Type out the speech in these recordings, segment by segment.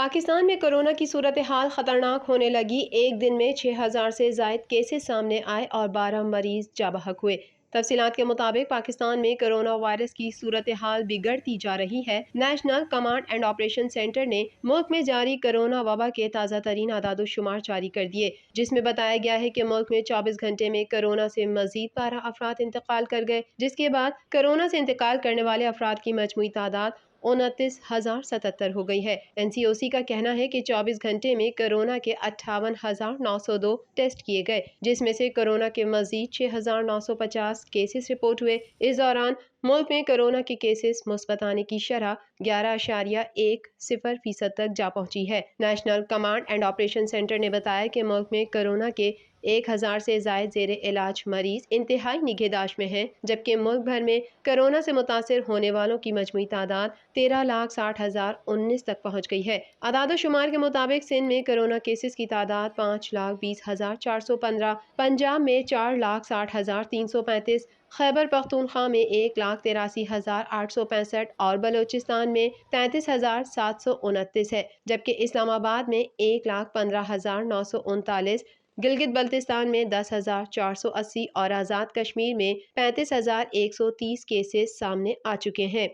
पाकिस्तान में कोरोना की सूरत हाल खतरनाक होने लगी। एक दिन में 6,000 से जायद केसेस सामने आए और 12 मरीज जाँ बहक हुए। तफसीलात के मुताबिक पाकिस्तान में कोरोना वायरस की सूरत हाल बिगड़ती जा रही है। National command and operation centre ने मुल्क में जारी कोरोना वबा के ताज़ा तरीन आदाद-ओ-शुमार जारी कर दिए, जिसमें बताया गया है कि मुल्क में 24 घंटे में कोरोना से मजीद 12 अफराद इंतकाल कर गए, जिसके बाद कोरोना से इंतकाल करने वाले अफराद की मजमूई तादाद 29,077 हो गई है। NCOC का कहना है कि 24 घंटे में कोरोना के 58,902 टेस्ट किए गए, जिसमें से कोरोना के मजीद 6,950 केसेस रिपोर्ट हुए। इस दौरान मुल्क में कोरोना के केसेस मुस्बत आने की शरह 11.10% तक जा पहुंची है। National command and operation centre ने बताया कि मुल्क में कोरोना के 1,000 से जायद ज़ेरे इलाज मरीज इंतहाई निगहदाश्त में हैं, जबकि मुल्क भर में कोरोना से मुतासिर होने वालों की मजमूई तादाद 13,60,019 तक पहुँच गई है। आदाद-ओ-शुमार के मुताबिक सिंध में कोरोना केसेस की तादाद 5,20,415, पंजाब में 4,60,335, खैबर पख्तूनख्वा में 1,83,865 और बलोचिस्तान में 33,729 है, जबकि इस्लामाबाद में 1,15,939, गिलगित बल्तिस्तान में 10,480 और आज़ाद कश्मीर में 35,130 केसेस सामने आ चुके हैं।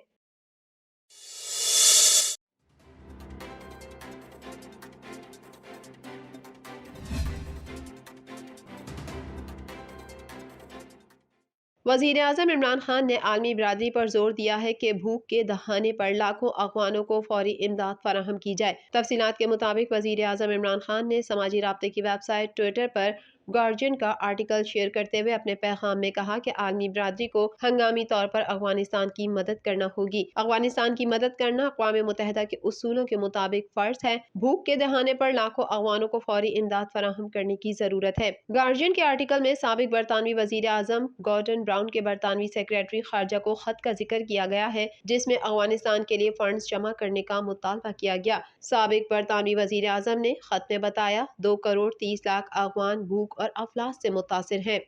वज़ीर आज़म इमरान खान ने आलमी बिरादरी पर जोर दिया है कि भूख के दहाने पर लाखों अगवानों को फौरी इमदाद फराहम की जाए। तफसीलात के मुताबिक वज़ीर आज़म इमरान खान ने समाजी राब्ते की वेबसाइट ट्विटर पर गार्जियन का आर्टिकल शेयर करते हुए अपने पैगाम में कहा कि आलमी बिरादरी को हंगामी तौर पर अफगानिस्तान की मदद करना होगी। अफगानिस्तान की मदद करना अक़वाम मुत्तहिदा के उसूलों के मुताबिक फर्ज है। भूख के दहाने पर लाखों अगवानों को फौरी इमदाद फराहम करने की जरूरत है। गार्जियन के आर्टिकल में साबिक बरतानवी वज़ीर आज़म गॉर्डन ब्राउन के बरतानवी सेक्रेटरी खारजा को खत का जिक्र किया गया है, जिसमें अफगानिस्तान के लिए फंड्स जमा करने का मुतालबा किया गया। साबिक बरतानवी वज़ीर आज़म ने खत में बताया 2 करोड़ 30 लाख अगवान भूख और अफलास से मुतासिर हैं।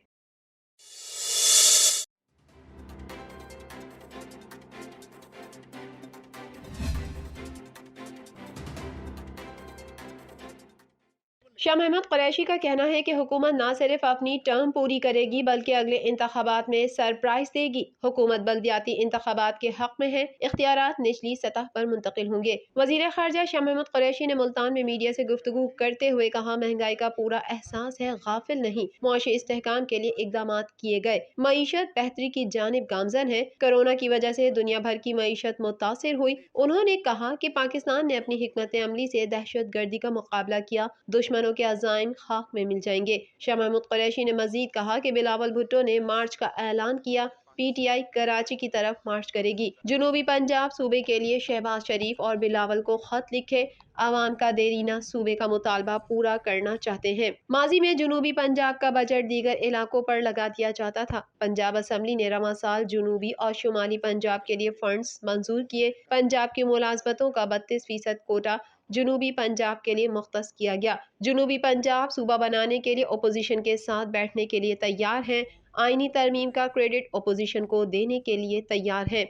शाह महमूद कुरैशी का कहना है कि हुकूमत न सिर्फ अपनी टर्म पूरी करेगी बल्कि अगले इंतखाबात में सरप्राइज देगी। हुकूमत बल्दियाती इंतखाबात के हक में है, इख्तियारात निचली सतह पर मुंतकिल होंगे। वज़ीर ख़ारजा शाह महमूद कुरैशी ने मुल्तान में मीडिया से गुफ्तगू करते हुए कहा, महंगाई का पूरा एहसास है, गाफिल नहीं। मुआशी इस्तेहकाम के लिए इकदाम किए गए, मईशत बेहतरी की जानिब गामजन है। कोरोना की वजह से दुनिया भर की मईशत मुतासिर हुई। उन्होंने कहा कि पाकिस्तान ने अपनी हिकमत अमली से दहशत गर्दी का मुकाबला किया, दुश्मनों के अज़ाइम खाक में मिल जाएंगे। शाह महमूद कुरैशी ने मजीद कहा कि बिलावल भुट्टो ने मार्च का ऐलान किया, PTI कराची की तरफ मार्च करेगी। जनूबी पंजाब सूबे के लिए शहबाज शरीफ और बिलावल को खत लिखे, आवाम का देरीना सूबे का मुतालबा पूरा करना चाहते हैं। माजी में जनूबी पंजाब का बजट दीगर इलाकों पर लगा दिया जाता था। पंजाब असम्बली ने रवां साल जनूबी और शुमाली पंजाब के लिए फंड्स मंजूर किए। पंजाब की मुलाजमतों का 32% कोटा जनूबी पंजाब के लिए मुख्तस किया गया। जनूबी पंजाब सूबा बनाने के लिए अपोजिशन के साथ बैठने के लिए तैयार है। आईनी तरमीम का क्रेडिट अपोजिशन को देने के लिए तैयार है।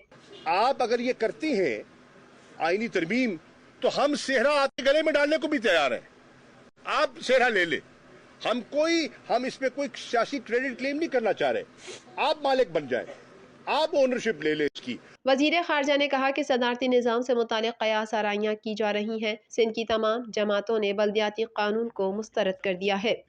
आप अगर ये करती हैं आईनी तरमीम, तो हम सेहरा आपके गले में डालने को भी तैयार हैं। आप सेहरा ले ले, हम इस पे कोई सियासी क्रेडिट क्लेम नहीं करना चाह रहे। आप मालिक बन जाए, आप ओनरशिप ले ले इसकी। वजीर खारजा ने कहा कि सदारती निज़ाम से मुतालिक कयास आराइयाँ की जा रही हैं। सिंध की तमाम जमातों ने बल्दियाती कानून को मुस्तरद कर दिया है।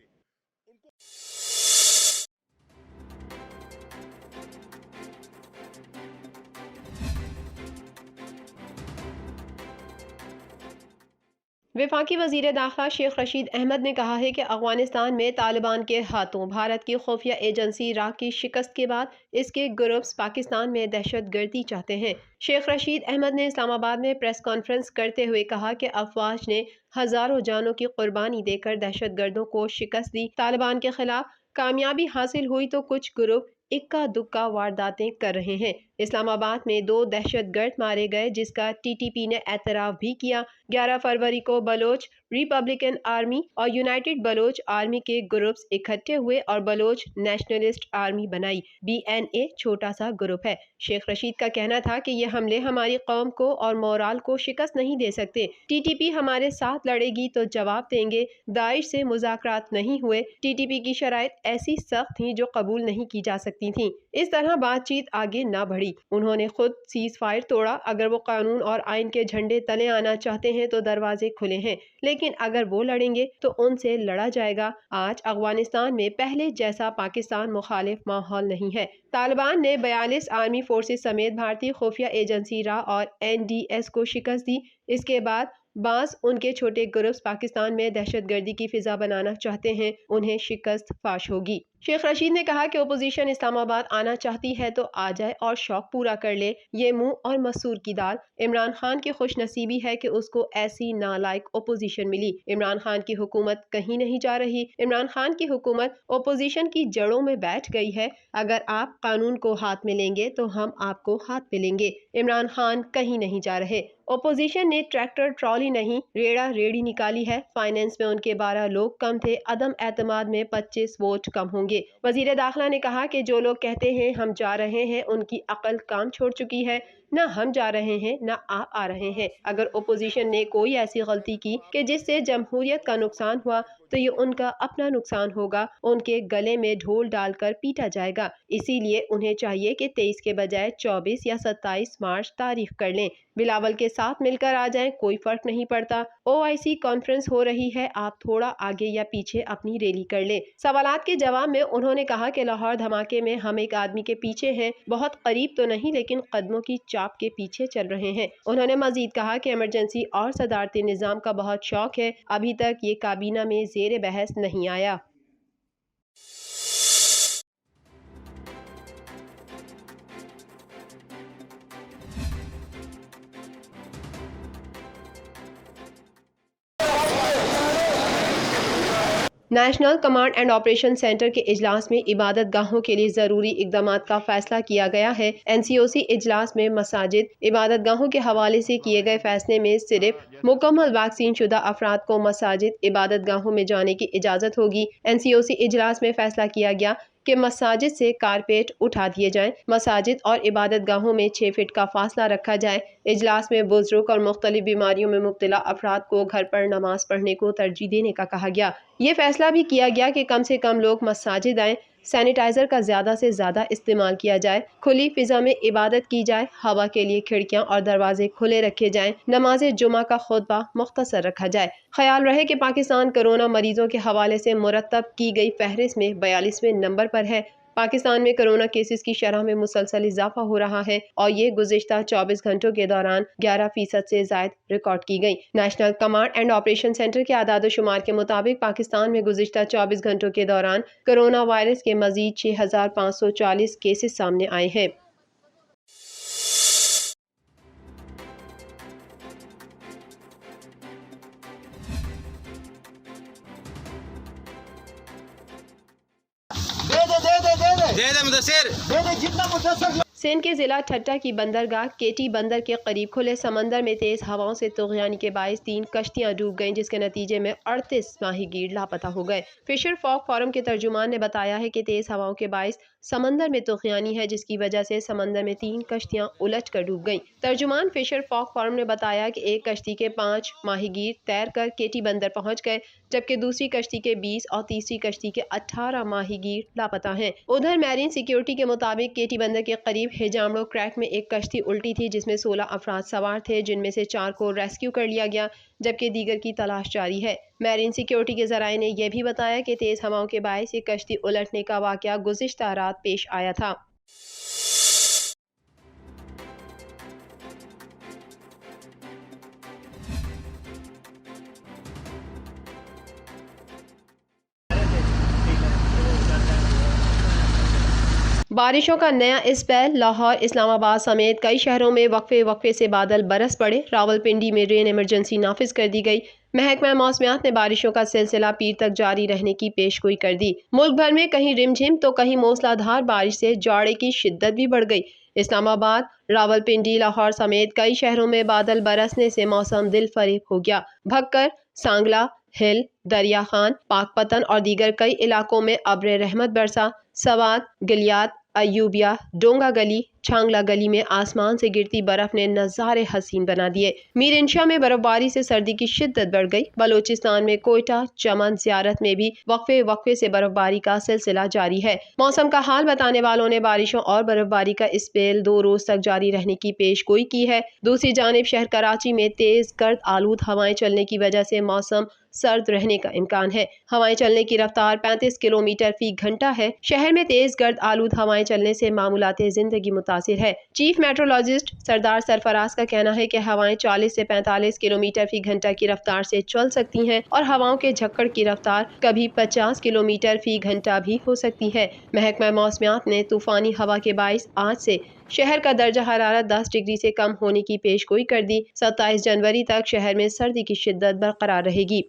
वफाकी वज़ीर दाखिला शेख रशीद अहमद ने कहा है कि अफगानिस्तान में तालिबान के हाथों भारत की खुफिया एजेंसी राह की शिकस्त के बाद इसके ग्रुप्स पाकिस्तान में दहशत गर्दी चाहते हैं। शेख रशीद अहमद ने इस्लामाबाद में प्रेस कॉन्फ्रेंस करते हुए कहा कि अफवाज ने हजारों जानों की कुर्बानी देकर दहशत गर्दों को शिकस्त दी। तालिबान के खिलाफ कामयाबी हासिल हुई तो कुछ ग्रुप इक्का दुक्का वारदातें कर रहे हैं। इस्लामाबाद में 2 दहशतगर्द मारे गए, जिसका TTP ने एतराफ भी किया। 11 फरवरी को बलोच रिपब्लिकन आर्मी और यूनाइटेड बलोच आर्मी के ग्रुप्स इकट्ठे हुए और बलोच नेशनलिस्ट आर्मी बनाई। BNA छोटा सा ग्रुप है। शेख रशीद का कहना था कि ये हमले हमारी कौम को और मोराल को शिकस्त नहीं दे सकते। TTP हमारे साथ लड़ेगी तो जवाब देंगे। दाइश से मुज़ाकरात नहीं हुए। TTP की शराइत ऐसी सख्त थी जो कबूल नहीं की जा सकती थी। इस तरह बातचीत आगे ना बढ़ी। उन्होंने खुद सीज फायर तोड़ा। अगर वो कानून और आइन के झंडे तले आना चाहते हैं तो दरवाजे खुले हैं, लेकिन अगर वो लड़ेंगे तो उनसे लड़ा जाएगा। आज अफगानिस्तान में पहले जैसा पाकिस्तान मुखालिफ माहौल नहीं है। तालिबान ने 42 आर्मी फोर्सेस समेत भारतीय खुफिया एजेंसी रा और NDS को शिकस्त दी। इसके बाद बास उनके छोटे ग्रुप्स पाकिस्तान में दहशतगर्दी की फिजा बनाना चाहते हैं। उन्हें शिकस्त फाश होगी। शेख रशीद ने कहा कि अपोजिशन इस्लामाबाद आना चाहती है तो आ जाए और शौक पूरा कर ले। ये मुंह और मसूर की दाल। इमरान खान की खुश नसीबी है कि उसको ऐसी नालायक अपोजिशन मिली। इमरान खान की हुकूमत कहीं नहीं जा रही। इमरान खान की हुकूमत अपोजिशन की जड़ों में बैठ गई है। अगर आप कानून को हाथ में लेंगे तो हम आपको हाथ में लेंगे। इमरान खान कहीं नहीं जा रहे। अपोजिशन ने ट्रैक्टर ट्रॉली नहीं, रेड़ा रेड़ी निकाली है। फाइनेंस में उनके 12 लोग कम थे। अदम एतमाद में 25 वोट कम होंगे। वजीर दाखिला ने कहा कि जो लोग कहते हैं हम जा रहे हैं उनकी अकल काम छोड़ चुकी है। ना हम जा रहे हैं ना आप आ रहे हैं। अगर अपोजिशन ने कोई ऐसी गलती की कि जिससे जमहूरियत का नुकसान हुआ तो ये उनका अपना नुकसान होगा। उनके गले में ढोल डालकर पीटा जाएगा। इसीलिए उन्हें चाहिए कि 23 के बजाय 24 या 27 मार्च तारीख कर लें। बिलावल के साथ मिलकर आ जाएं, कोई फर्क नहीं पड़ता। OIC कॉन्फ्रेंस हो रही है, आप थोड़ा आगे या पीछे अपनी रैली कर लें। सवालात के जवाब में उन्होंने कहा कि लाहौर धमाके में हम एक आदमी के पीछे हैं, बहुत करीब तो नहीं लेकिन कदमों की चाप के पीछे चल रहे हैं। उन्होंने मजीद कहा कि इमरजेंसी और सदारती निजाम का बहुत शौक है, अभी तक ये काबीना में जेर बहस नहीं आया। National command and operation centre के इजलास में इबादत गाहों के लिए ज़रूरी इक़दामात का फैसला किया गया है। NCOC इजलास में मसाजिद इबादत गाहों के हवाले से किए गए फैसले में सिर्फ मुकम्मल वैक्सीन शुदा अफराद को मसाजिद इबादत गाहों में जाने की इजाज़त होगी। NCOC इजलास में फैसला किया गया कि मसाजिद से कारपेट उठा दिए जाएं। मसाजिद और इबादत गाहों में 6 फीट का फासला रखा जाए। इजलास में बुजुर्ग और मुख्तलिफ बीमारियों में मुब्तला अफराद को घर पर नमाज पढ़ने को तरजीह देने का कहा गया। ये फैसला भी किया गया कि कम से कम लोग मसाजिद आएँ। सैनिटाइजर का ज़्यादा से ज़्यादा इस्तेमाल किया जाए। खुली फिजा में इबादत की जाए। हवा के लिए खिड़कियां और दरवाजे खुले रखे जाएं। नमाज जुमा का खुतबा मुख्तसर रखा जाए। ख्याल रहे कि पाकिस्तान कोरोना मरीजों के हवाले से मुरतब की गई फहरिस्त में 42वें नंबर पर है। पाकिस्तान में कोरोना केसेस की शरह में मुसलसल इजाफा हो रहा है और ये गुज़िश्ता 24 घंटों के दौरान 11% से ज़ायद रिकॉर्ड की गई। National command and operation centre के आदाद शुमार के मुताबिक पाकिस्तान में गुज़िश्ता 24 घंटों के दौरान कोरोना वायरस के मजीद 6540 केसेस सामने आए हैं। सिंध के जिला ठट्टा की बंदरगाह केटी बंदर के करीब खुले समंदर में तेज हवाओं से तुग़यानी के बायस 3 कश्तियां डूब गईं, जिसके नतीजे में 38 माहीगीर लापता हो गए। फिशर फॉक फोरम के तर्जुमान ने बताया है कि तेज हवाओं के बायस समंदर में तुग़यानी है, जिसकी वजह से समंदर में 3 कश्तियां उलट कर डूब गईं। तर्जुमान फिशर फॉक फोरम ने बताया कि एक कश्ती के 5 माहीगीर तैर कर केटी बंदर पहुंच गए, जबकि दूसरी कश्ती के 20 और तीसरी कश्ती के 18 माहीगीर लापता हैं। उधर मैरीन सिक्योरिटी के मुताबिक केटी बंदर के करीब हिजामड़ो क्रैक में एक कश्ती उल्टी थी, जिसमें 16 अफराद सवार थे, जिनमें से 4 को रेस्क्यू कर लिया गया, जबकि दीगर की तलाश जारी है। मैरीन सिक्योरिटी के ज़राए ने यह भी बताया कि तेज हवाओं के बायस ये कश्ती उलटने का वाक़या गुज़िश्ता रात पेश आया था। बारिशों का नया स्पेल। लाहौर, इस्लामाबाद समेत कई शहरों में वक्फे से बादल बरस पड़े। रावलपिंडी में रेन इमरजेंसी नाफिज कर दी गई। महकमा मौसमियात ने बारिशों का सिलसिला पीर तक जारी रहने की पेशगोई कर दी। मुल्क भर में कहीं रिमझिम तो कहीं मूसलाधार बारिश से जाड़े की शिद्दत भी बढ़ गई। इस्लामाबाद, रावलपिंडी, लाहौर समेत कई शहरों में बादल बरसने से मौसम दिल फरेब हो गया। भक्कर, सांगला, हिल, दरिया खान, पाकपतन और दीगर कई इलाकों में अब्र रहमत बरसा। सवात, गिलियात, अयूबिया, डोंगा गली, छांगला गली में आसमान से गिरती बर्फ ने नज़ारे हसीन बना दिए। मीरंशा में बर्फबारी से सर्दी की शिद्दत बढ़ गई। बलोचिस्तान में कोयटा, चमन, ज़ियारत में भी वक्फे वक्फे से बर्फबारी का सिलसिला जारी है। मौसम का हाल बताने वालों ने बारिशों और बर्फबारी का स्पेल 2 रोज तक जारी रहने की पेशगोई की है। दूसरी जानिब शहर कराची में तेज गर्द आलूद हवाएं चलने की वजह से मौसम सर्द रहने का इम्कान है। हवाएं चलने की रफ्तार 35 किलोमीटर फी घंटा है। शहर में तेज गर्द आलूद हवाएं चलने से मामूलात जिंदगी मुतासिर है। चीफ मेट्रोलॉजिस्ट सरदार सरफराज का कहना है कि हवाएं 40 से 45 किलोमीटर फी घंटा की रफ्तार से चल सकती हैं और हवाओं के झक्कड़ की रफ्तार कभी 50 किलोमीटर फी घंटा भी हो सकती है। महकमा मौसमियात ने तूफानी हवा के बाइस आज से शहर का दर्जा हरारत 10 डिग्री से कम होने की पेशगोई कर दी। 27 जनवरी तक शहर में सर्दी की शिद्दत बरकरार रहेगी।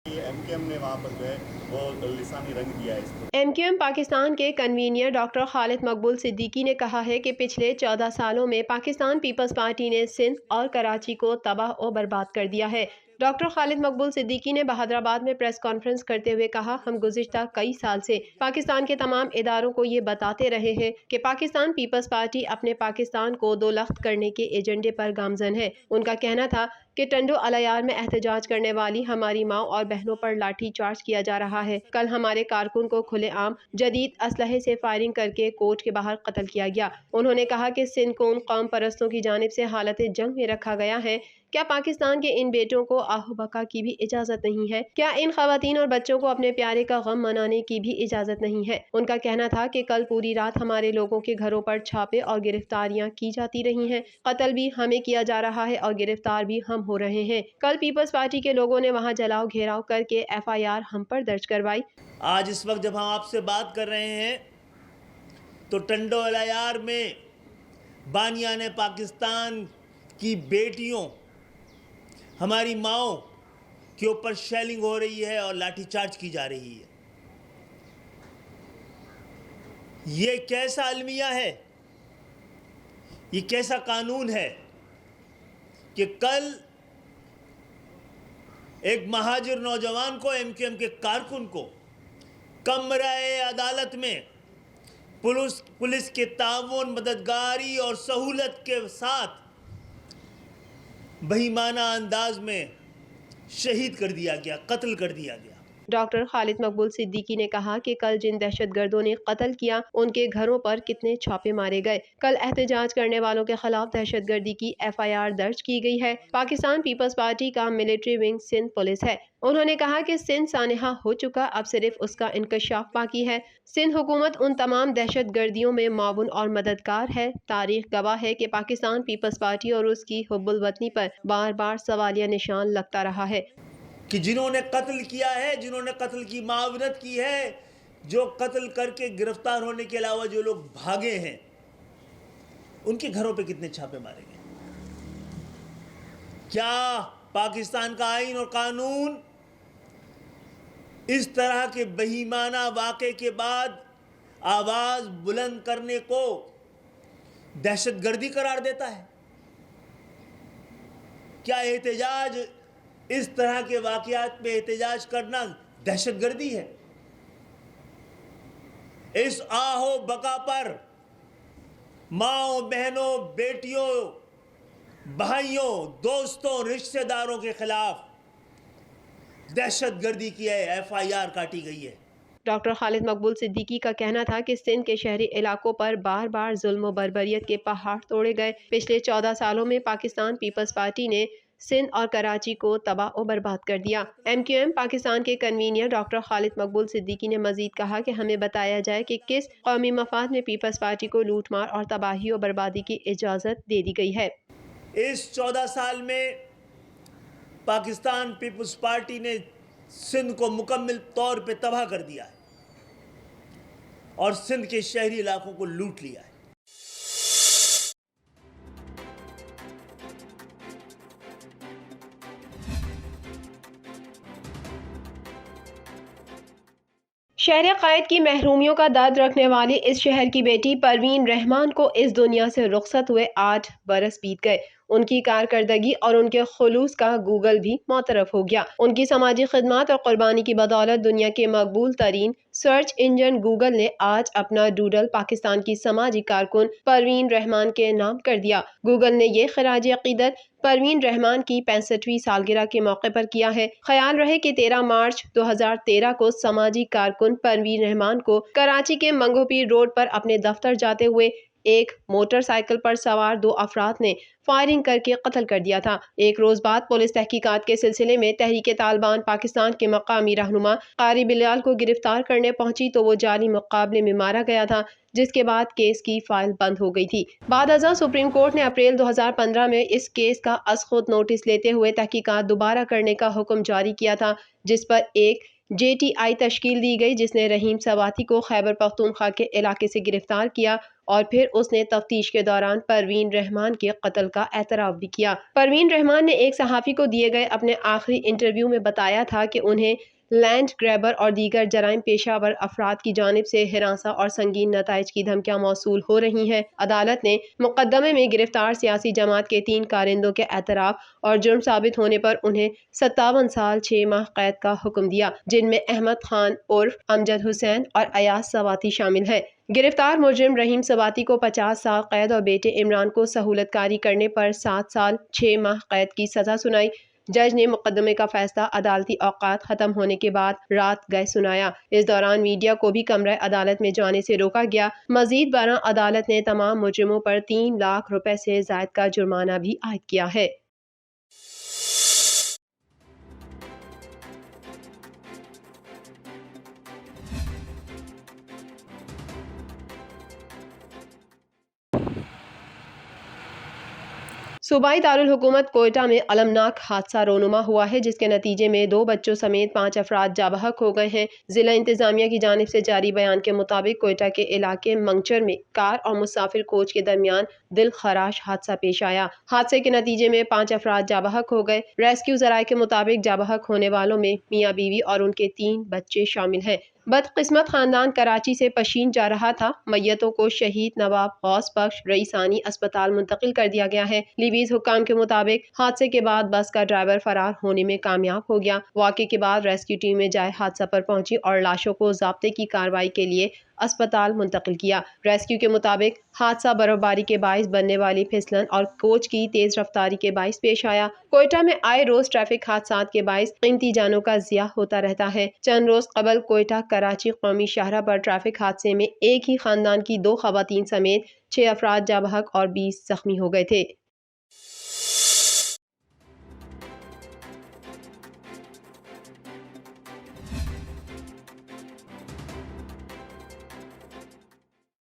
एमकेएम ने वहाँ पर जो है वो लिसानी रंग दिया है इसको। एमक्यूएम पाकिस्तान के कन्वीनर डॉक्टर खालिद मकबूल सिद्दीकी ने कहा है कि पिछले 14 सालों में पाकिस्तान पीपल्स पार्टी ने सिंध और कराची को तबाह और बर्बाद कर दिया है। डॉक्टर खालिद मकबूल सिद्दीकी ने बहादुराबाद में प्रेस कॉन्फ्रेंस करते हुए कहा, हम गुज़िश्ता कई साल से पाकिस्तान के तमाम इदारों को ये बताते रहे हैं कि पाकिस्तान पीपल्स पार्टी अपने पाकिस्तान को दो लख्त करने के एजेंडे पर गामजन है। उनका कहना था कि टंडो अलायार में एहतजाज करने वाली हमारी माँ और बहनों पर लाठी चार्ज किया जा रहा है। कल हमारे कारकुन को खुलेआम जदीद असलहे से फायरिंग करके कोर्ट के बाहर कत्ल किया गया। उन्होंने कहा कि सिंध को उन कौम परस्तों की जानिब से हालत जंग में रखा गया है। क्या पाकिस्तान के इन बेटों को आहो बका की भी इजाज़त नहीं है? क्या इन खवातीन और बच्चों को अपने प्यारे का गम मनाने की भी इजाज़त नहीं है? उनका कहना था कि कल पूरी रात हमारे लोगों के घरों पर छापे और गिरफ्तारियां की जाती रही हैं। कत्ल भी हमें किया जा रहा है और गिरफ्तार भी हम हो रहे हैं। कल पीपल्स पार्टी के लोगों ने वहां जलाओ घेराव करके FIR हम पर दर्ज करवाई। आज इस वक्त जब हम आपसे बात कर रहे हैं तो टंडो अलायार में बानियाने पाकिस्तान की बेटियों, हमारी माओं के ऊपर शेलिंग हो रही है और लाठीचार्ज की जा रही है। ये कैसा अलमिया है, ये कैसा कानून है कि कल एक महाजिर नौजवान को, एमक्यूएम के कारकुन को कमराए अदालत में पुलिस के ताउन, मददगारी और सहूलत के साथ बेईमाना अंदाज में शहीद कर दिया गया, कत्ल कर दिया गया। डॉक्टर खालिद मकबूल सिद्दीकी ने कहा कि कल जिन दहशतगर्दों ने कत्ल किया उनके घरों पर कितने छापे मारे गए। कल एहतजाज करने वालों के खिलाफ दहशतगर्दी की FIR दर्ज की गई है। पाकिस्तान पीपल्स पार्टी का मिलिट्री विंग सिंध पुलिस है। उन्होंने कहा कि सिंध सानहा हो चुका, अब सिर्फ उसका इंकशाफ बाकी है। सिंध हुकूमत उन तमाम दहशत गर्दियों में माउन और मददगार है। तारीख गवाह है कि पाकिस्तान पीपल्स पार्टी और उसकी हुब्बुल वतनी पर बार बार सवालिया निशान लगता रहा है कि जिन्होंने कत्ल किया है, जिन्होंने कत्ल की मावनत की है, जो कत्ल करके गिरफ्तार होने के अलावा जो लोग भागे हैं, उनके घरों पे कितने छापे मारे गए? क्या पाकिस्तान का आईन और कानून इस तरह के बेईमाना वाक़े के बाद आवाज बुलंद करने को दहशतगर्दी करार देता है? क्या एहतजाज, इस तरह के वाक़यात पे एहतजाज करना दहशतगर्दी है? इस आहो बका पर माओ, बहनों, बेटियों, भाइयों, दोस्तों, रिश्तेदारों के खिलाफ दहशतगर्दी की है, FIR काटी गई है। डॉक्टर खालिद मकबूल सिद्दीकी का कहना था कि सिंध के शहरी इलाकों पर बार बार जुल्म व बर्बरियत के पहाड़ तोड़े गए। पिछले 14 सालों में पाकिस्तान पीपल्स पार्टी ने सिंध और कराची को तबाह और बर्बाद कर दिया। MQM पाकिस्तान के कन्वीनर डॉक्टर खालिद मकबूल सिद्दीकी ने मजीद कहा कि हमें बताया जाए कि किस कौमी मफाद में पीपल्स पार्टी को लूटमार और तबाही और बर्बादी की इजाज़त दे दी गई है। इस 14 साल में पाकिस्तान पीपल्स पार्टी ने सिंध को मुकम्मल तौर पे तबाह कर दिया है और सिंध के शहरी इलाकों को लूट लिया है। شہر قائد کی محرومیوں کا درد رکھنے والی اس شہر کی بیٹی پروین رحمان کو اس دنیا سے رخصت ہوئے 8 برس بیت گئے۔ ان کی کارکردگی اور ان کے خلوص کا گوگل بھی معترف ہو گیا۔ ان کی سماجی خدمات اور قربانی کی بدولت دنیا کے مقبول ترین سرچ انجن گوگل نے آج اپنا ڈوڈل پاکستان کی سماجی کارکن پروین رحمان کے نام کر دیا۔ گوگل نے یہ خراج عقیدت پروین رحمان کی 65ویں سالگرہ کے موقع پر کیا ہے۔ خیال رہے کہ 13 مارچ 2013 کو سماجی کارکن پروین رحمان کو کراچی کے منگو پیر روڈ پر اپنے دفتر جاتے ہوئے ایک موٹر سائیکل پر سوار 2 افراد نے فائرنگ کر کے قتل کر دیا تھا۔ ایک روز بعد پولیس تحقیقات کے سلسلے میں تحریک طالبان پاکستان کے مقامی رہنما قاری بلال کو گرفتار کرنے پہنچی تو وہ جعلی مقابلے میں مارا گیا تھا، جس کے بعد کیس کی فائل بند ہو گئی تھی۔ بعد ازاں سپریم کورٹ نے اپریل 2015 میں اس کیس کا از خود نوٹس لیتے ہوئے تحقیقات دوبارہ کرنے کا حکم جاری کیا تھا، جس پر ایک JTI تشکیل دی گئی جس نے رحیم سواتی کو خیبر پختونخوا کے علاقے سے گرفتار کیا اور پھر اس نے تفتیش کے دوران پروین رحمان کے قتل کا اعتراف بھی کیا۔ پروین رحمان نے ایک صحافی کو دیے گئے اپنے آخری انٹرویو میں بتایا تھا کہ انہیں لینڈ گریبر اور دیگر جرائم پیشہ ور افراد کی جانب سے ہراساں اور سنگین نتائج کی دھمکیاں موصول ہو رہی ہیں۔ عدالت نے مقدمے میں گرفتار سیاسی جماعت کے 3 کارندوں کے اعتراف اور جرم ثابت ہونے پر انہیں 57 سال 6 ماہ قید کا حکم دیا، جن میں احمد خان عرف امجد حسین اور ایاز سواتی شامل ہیں۔ گرفتار مجرم رحیم سواتی کو 50 سال قید اور بیٹے عمران کو سہولت کاری کرنے پر 7 سال 6 ماہ قید کی سزا سنائی۔ جج نے مقدمے کا فیصلہ عدالتی اوقات ختم ہونے کے بعد رات گئے سنایا۔ اس دوران میڈیا کو بھی کمرہ عدالت میں جانے سے روکا گیا۔ مزید برآں عدالت نے تمام مجرموں پر 3 لاکھ روپے سے زائد کا جرمانہ بھی عائد کیا ہے۔ صوبائی دارالحکومت کوئٹہ میں المناک حادثہ رونما ہوا ہے، جس کے نتیجے میں 2 بچوں سمیت 5 افراد جاں بحق ہو گئے ہیں۔ ضلع انتظامیہ کی جانب سے جاری بیان کے مطابق کوئٹہ کے علاقے منگچر میں کار اور مسافر کوچ کے درمیان دل خراش حادثہ پیش آیا۔ حادثے کے نتیجے میں 5 افراد جاں بحق ہو گئے۔ ریسکیو ذرائع کے مطابق جاں بحق ہونے والوں میں میاں بیوی اور ان کے 3 بچے شامل ہیں۔ بدقسمت خاندان کراچی سے پشین جا رہا تھا۔ میتوں کو شہید نواب غوث بخش رئیسانی اسپتال منتقل کر دیا گیا ہے۔ لیویز حکام کے مطابق حادثے کے بعد بس کا ڈرائیور فرار ہونے میں کامیاب ہو گیا۔ واقعے کے بعد ریسکیو ٹیم جائے حادثہ پر پہنچی اور لاشوں کو ضابطے کی کارروائی کے لیے اسپتال منتقل کیا۔ ریسکیو کے مطابق حادثہ برف باری کے باعث بننے والی پھسلن اور کوچ کی تیز رفتاری کے باعث پیش آیا۔ کوئٹہ میں آئے روز ٹریفک حادثات کے باعث قیمتی جانوں کا ضیاع ہوتا رہتا ہے۔ چند روز قبل کوئٹہ کراچی قومی شاہراہ پر ٹریفک حادثے میں ایک ہی خاندان کی 2 خواتین سمیت 6 افراد جاں بحق اور 20 زخمی ہو گئے تھے۔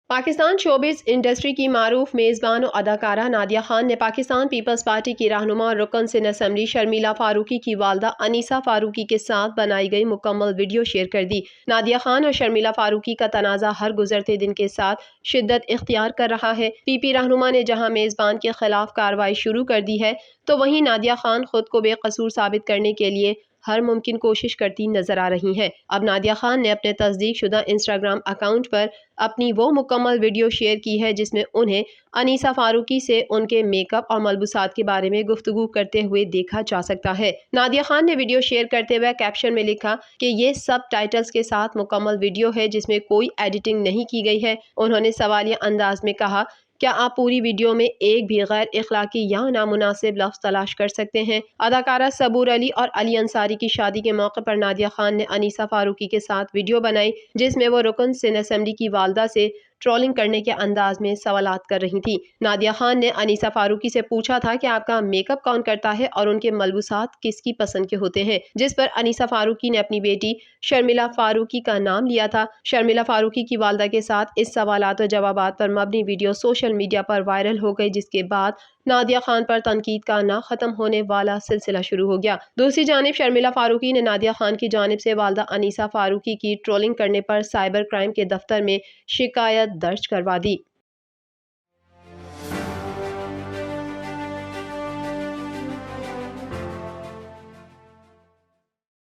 پاکستان شوبز انڈسٹری کی معروف میزبان و اداکارہ نادیہ خان نے پاکستان پیپلز پارٹی کی رہنما اور رکن سندھ اسمبلی شرمیلا فاروقی کی والدہ انیسہ فاروقی کے ساتھ بنائی گئی مکمل ویڈیو شیئر کر دی۔ نادیہ خان اور شرمیلا فاروقی کا تنازع ہر گزرتے دن کے ساتھ شدت اختیار کر رہا ہے۔ پی پی رہنما نے جہاں میزبان کے خلاف کارروائی شروع کر دی ہے تو وہیں نادیہ خان خود کو بے قصور ثابت کرنے کے لیے ہر ممکن کوشش کرتی نظر آ رہی ہیں۔ اب نادیہ خان نے اپنے تصدیق شدہ انسٹاگرام اکاؤنٹ پر اپنی وہ مکمل ویڈیو شیئر کی ہے جس میں انہیں انیسہ فاروقی سے ان کے میک اپ اور ملبوسات کے بارے میں گفتگو کرتے ہوئے دیکھا جا سکتا ہے۔ نادیہ خان نے ویڈیو شیئر کرتے ہوئے کیپشن میں لکھا کہ یہ سب ٹائٹلز کے ساتھ مکمل ویڈیو ہے جس میں کوئی ایڈیٹنگ نہیں کی گئی ہے۔ انہوں نے سوالیہ انداز میں کہا، کیا آپ پوری ویڈیو میں ایک بھی غیر اخلاقی یا نامناسب لفظ تلاش کر سکتے ہیں؟ اداکارہ صبور علی اور علی انصاری کی شادی کے موقع پر نادیہ خان نے انیسہ فاروقی کے ساتھ ویڈیو بنائی جس میں وہ رکن سندھ اسمبلی کی والدہ سے ٹرولنگ کرنے کے انداز میں سوالات کر رہی تھی۔ نادیہ خان نے انیسہ فاروقی سے پوچھا تھا کہ آپ کا میک اپ کون کرتا ہے اور ان کے ملبوسات کس کی پسند کے ہوتے ہیں، جس پر انیسہ فاروقی نے اپنی بیٹی شرمیلا فاروقی کا نام لیا تھا۔ شرمیلا فاروقی کی والدہ کے ساتھ اس سوالات و جوابات پر مبنی ویڈیو سوشل میڈیا پر وائرل ہو گئی، جس کے بعد نادیہ خان پر تنقید کا نہ ختم ہونے والا سلسلہ شروع ہو گیا۔ دوسری جانب شرمیلا فاروقی نے نادیہ خان کی جانب سے والدہ انیسہ فاروقی کی ٹرولنگ کرنے پر سائبر کرائم کے دفتر میں شکایت درج کروا دی۔